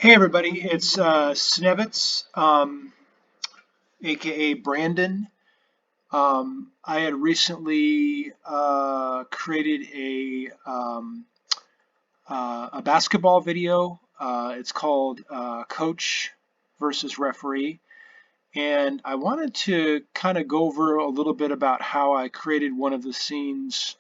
Hey everybody, it's Snevitz, aka Brandon. I had recently created a basketball video. It's called Coach versus Referee, and I wanted to kind of go over a little bit about how I created one of the scenes.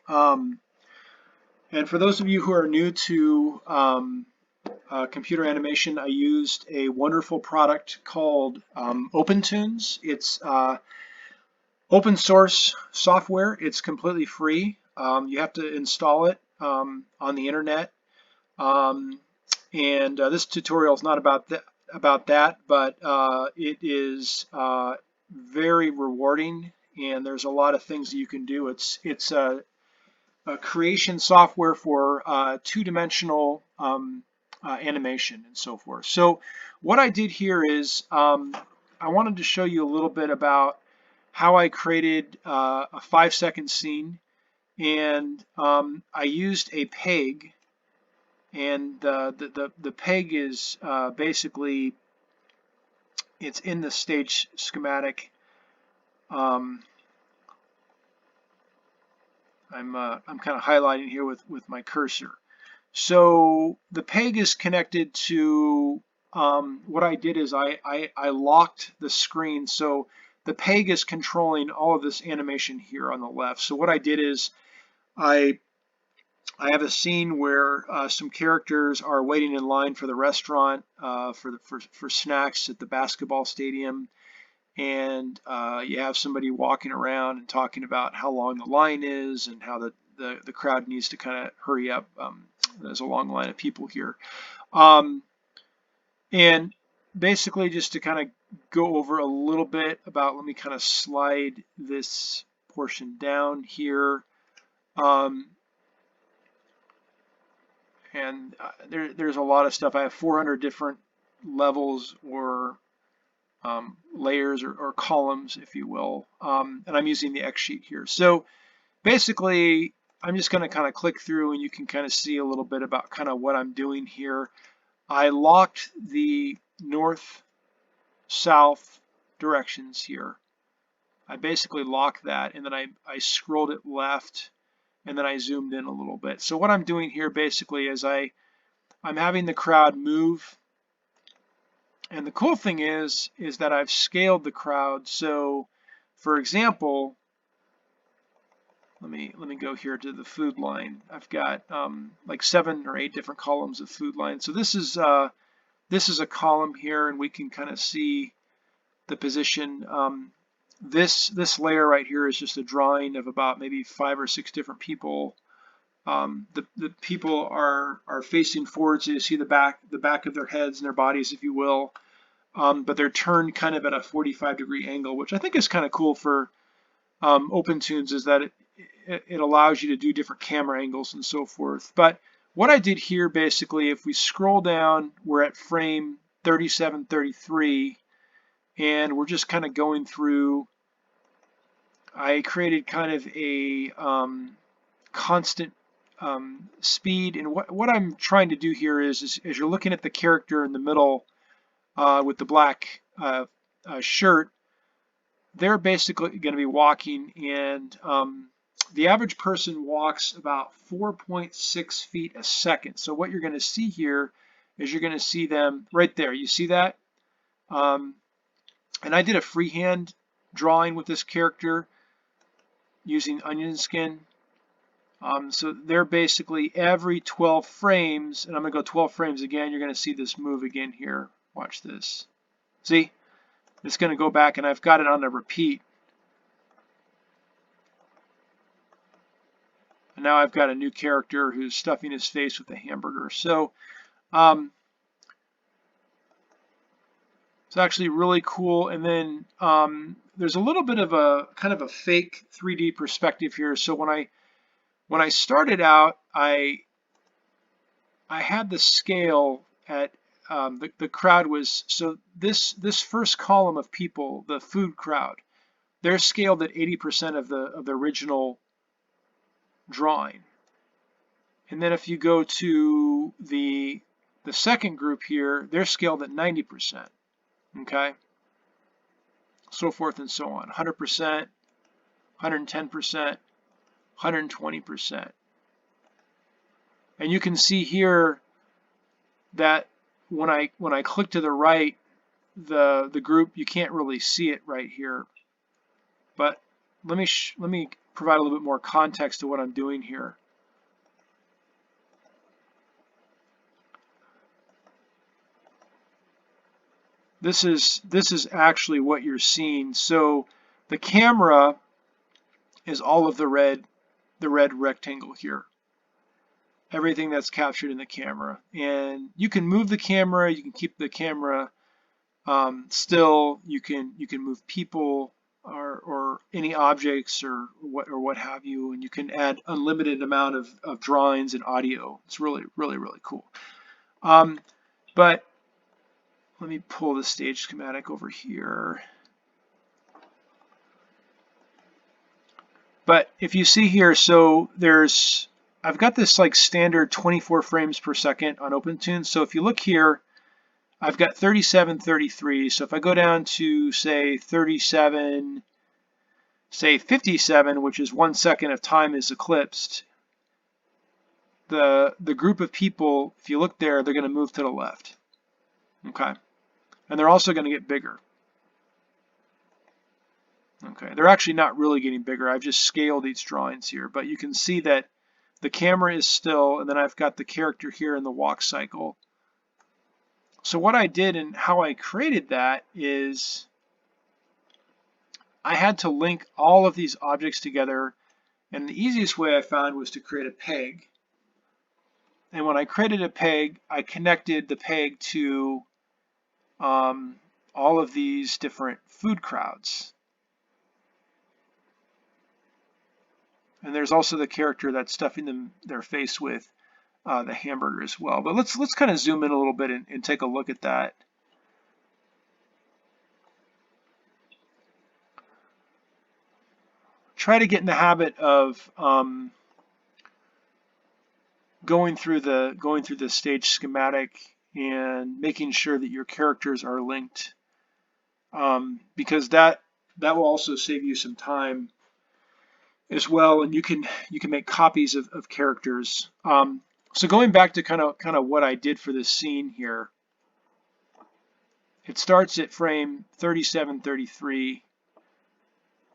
Um, and for those of you who are new to computer animation, I used a wonderful product called Opentoonz. It's open source software. It's completely free. You have to install it on the internet. Um, and this tutorial is not about that, but it is very rewarding, and there's a lot of things that you can do. It's a creation software for two-dimensional animation and so forth. So what I did here is I wanted to show you a little bit about how I created a 5-second scene, and I used a peg, and the peg is basically it's in the stage schematic. I'm kind of highlighting here with my cursor. So the peg is connected to what I did is I locked the screen. So the peg is controlling all of this animation here on the left. So what I did is I I have a scene where some characters are waiting in line for the restaurant for snacks at the basketball stadium, and you have somebody walking around and talking about how long the line is and how the crowd needs to kind of hurry up. There's a long line of people here. Um, and basically just to kind of go over a little bit about, let me kind of slide this portion down here. Um, and there's a lot of stuff. I have 400 different levels or layers or columns, if you will. And I'm using the X sheet here. So basically, I'm just going to kind of click through and you can kind of see a little bit about kind of what I'm doing here. I locked the north-south directions here. I basically locked that, and then I scrolled it left, and then I zoomed in a little bit. So what I'm doing here basically is I'm having the crowd move. And the cool thing is that I've scaled the crowd. So, for example, let me go here to the food line. I've got like 7 or 8 different columns of food line. So this is a column here, and we can kind of see the position. This layer right here is just a drawing of about maybe 5 or 6 different people. The people are facing forward, so you see the back of their heads and their bodies, if you will. But they're turned kind of at a 45-degree angle, which I think is kind of cool for Opentoonz, is that it allows you to do different camera angles and so forth. But what I did here, basically, if we scroll down, we're at frame 3733, and we're just kind of going through. I created kind of a constant speed, and what I'm trying to do here is as you're looking at the character in the middle with the black shirt, they're basically going to be walking, and the average person walks about 4.6 feet a second. So what you're going to see here is you're going to see them right there. You see that? And I did a freehand drawing with this character using onion skin. So they're basically every 12 frames, and I'm going to go 12 frames again, you're going to see this move again here. Watch this. See? It's going to go back, and I've got it on a repeat. And now I've got a new character who's stuffing his face with a hamburger. So it's actually really cool. And then there's a little bit of a kind of a fake 3D perspective here. So when I started out, I had the scale at the crowd was, so this first column of people, the food crowd, they're scaled at 80% of the original drawing. And then if you go to the the second group here, they're scaled at 90%, okay? So forth and so on, 100%, 110%, 120%. And you can see here that when I click to the right, the group, you can't really see it right here. But let me provide a little bit more context to what I'm doing here. This is actually what you're seeing. So the camera is all of the red rectangle here. Everything that's captured in the camera. And you can move the camera, you can keep the camera still, you can move people or any objects or what have you, and you can add unlimited amount of drawings and audio. It's really cool. But let me pull the stage schematic over here. But if you see here, so I've got this like standard 24 frames per second on Opentoonz. So if you look here, I've got 37, 33. So if I go down to say 37, say 57, which is 1 second of time is eclipsed, the group of people, if you look there, they're going to move to the left. Okay. And they're also going to get bigger. Okay, they're actually not really getting bigger. I've just scaled these drawings here, but you can see that the camera is still, and then I've got the character here in the walk cycle. So what I did and how I created that is I had to link all of these objects together, and the easiest way I found was to create a peg. And when I created a peg, I connected the peg to all of these different food crowds. And there's also the character that's stuffing their face with the hamburger as well. But let's kind of zoom in a little bit and take a look at that. Try to get in the habit of going through the stage schematic and making sure that your characters are linked, because that will also save you some time as well, and you can make copies of characters. So going back to kind of what I did for this scene here, it starts at frame 37, 33,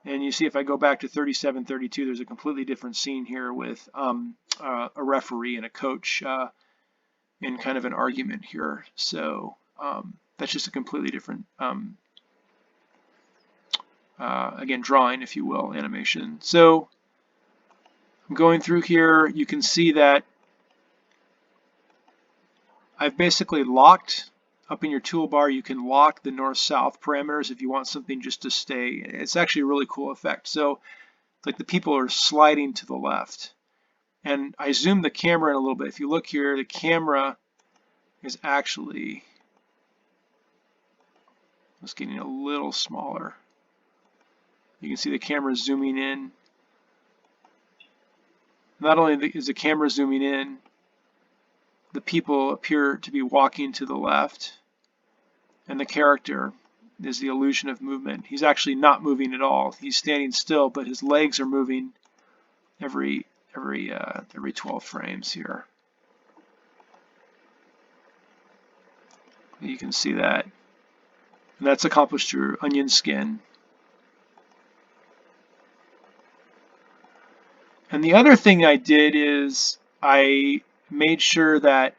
and you see if I go back to 37, 32, there's a completely different scene here with a referee and a coach in kind of an argument here. So that's just a completely different, again, drawing, if you will, animation. So I'm going through here, you can see that I've basically locked up in your toolbar. You can lock the north-south parameters if you want something just to stay. It's actually a really cool effect. So like the people are sliding to the left. And I zoomed the camera in a little bit. If you look here, the camera is actually just getting a little smaller. You can see the camera zooming in. Not only is the camera zooming in, the people appear to be walking to the left, and the character is the illusion of movement. He's actually not moving at all. He's standing still, but his legs are moving every 12 frames here. You can see that. And that's accomplished through onion skin. And the other thing I did is I made sure that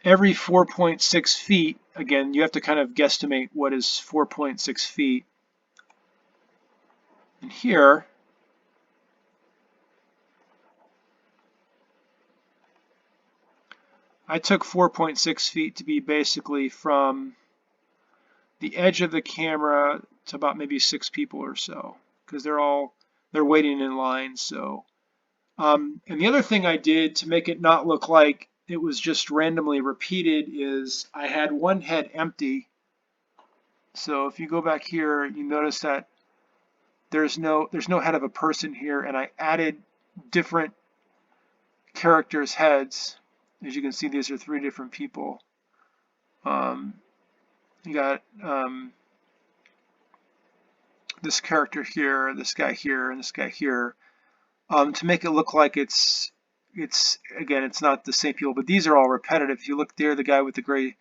every 4.6 feet, again, you have to kind of guesstimate what is 4.6 feet. And here, I took 4.6 feet to be basically from the edge of the camera to about maybe 6 people or so, because they're waiting in line. So, and the other thing I did to make it not look like it was just randomly repeated is I had one head empty. So if you go back here, you notice that there's no head of a person here, and I added different characters' heads As you can see, these are 3 different people. You got this character here, this guy here, and this guy here, to make it look like it's again, it's not the same people, but these are all repetitive. If you look there, the guy with the gray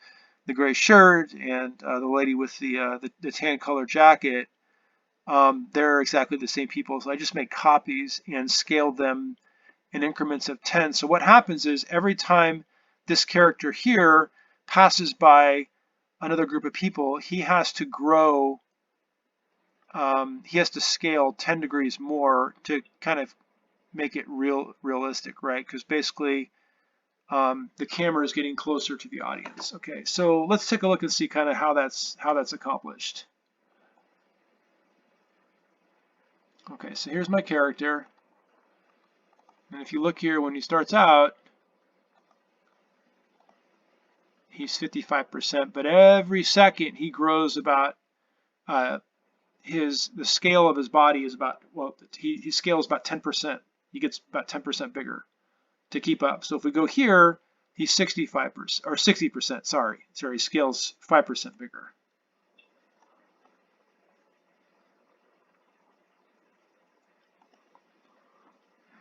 shirt and the lady with the tan color jacket, they're exactly the same people. So I just made copies and scaled them in increments of 10. So what happens is every time this character here passes by another group of people, he has to grow, he has to scale 10 degrees more to kind of make it realistic, right? Because basically the camera is getting closer to the audience. Okay, so let's take a look and see kind of how that's accomplished. Okay, so here's my character. And if you look here, when he starts out, he's 55%, but every second he grows about, the scale of his body is about, well, he scales about 10%. He gets about 10% bigger to keep up. So if we go here, he's 65%, or 60%, sorry, he scales 5% bigger.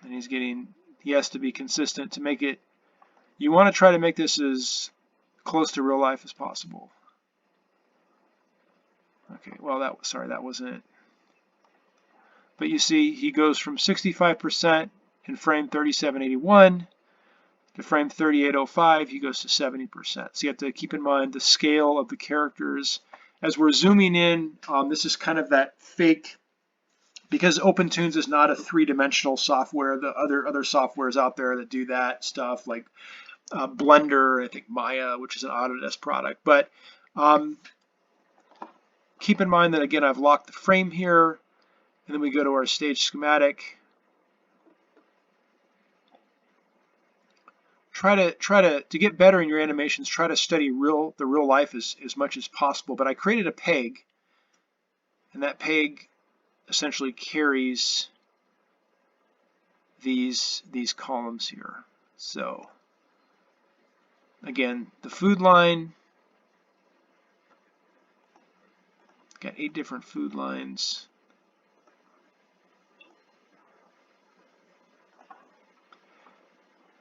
And he has to be consistent to make it, you want to try to make this as close to real life as possible. Okay, well, that wasn't it. But you see, he goes from 65% in frame 3781 to frame 3805, he goes to 70%. So you have to keep in mind the scale of the characters. As we're zooming in, this is kind of that fake, because Opentoonz is not a 3-dimensional software. The other softwares out there that do that stuff, like Blender, I think Maya, which is an Autodesk product. But keep in mind that, again, I've locked the frame here, and then we go to our stage schematic. Try to get better in your animations. Try to study the real life as much as possible. But I created a peg, and that peg essentially carries these columns here. So again, the food line, got 8 different food lines.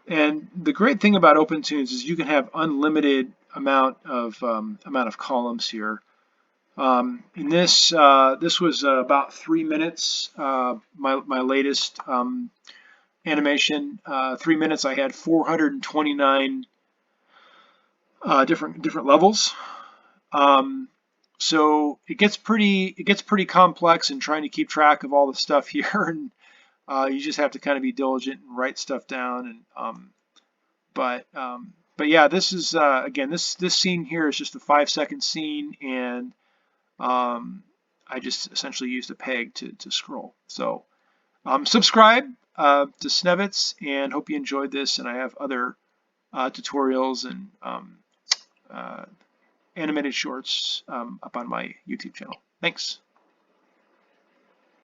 And the great thing about Opentoonz is you can have unlimited amount of columns here. In this was about 3 minutes. My latest animation, 3 minutes. I had 429 different levels. So it gets pretty complex in trying to keep track of all the stuff here, and you just have to kind of be diligent and write stuff down. And but yeah, this is again, this scene here is just a 5-second scene, and I just essentially used a peg to scroll. So subscribe to Snevitz, and hope you enjoyed this. And I have other tutorials and animated shorts up on my YouTube channel. Thanks.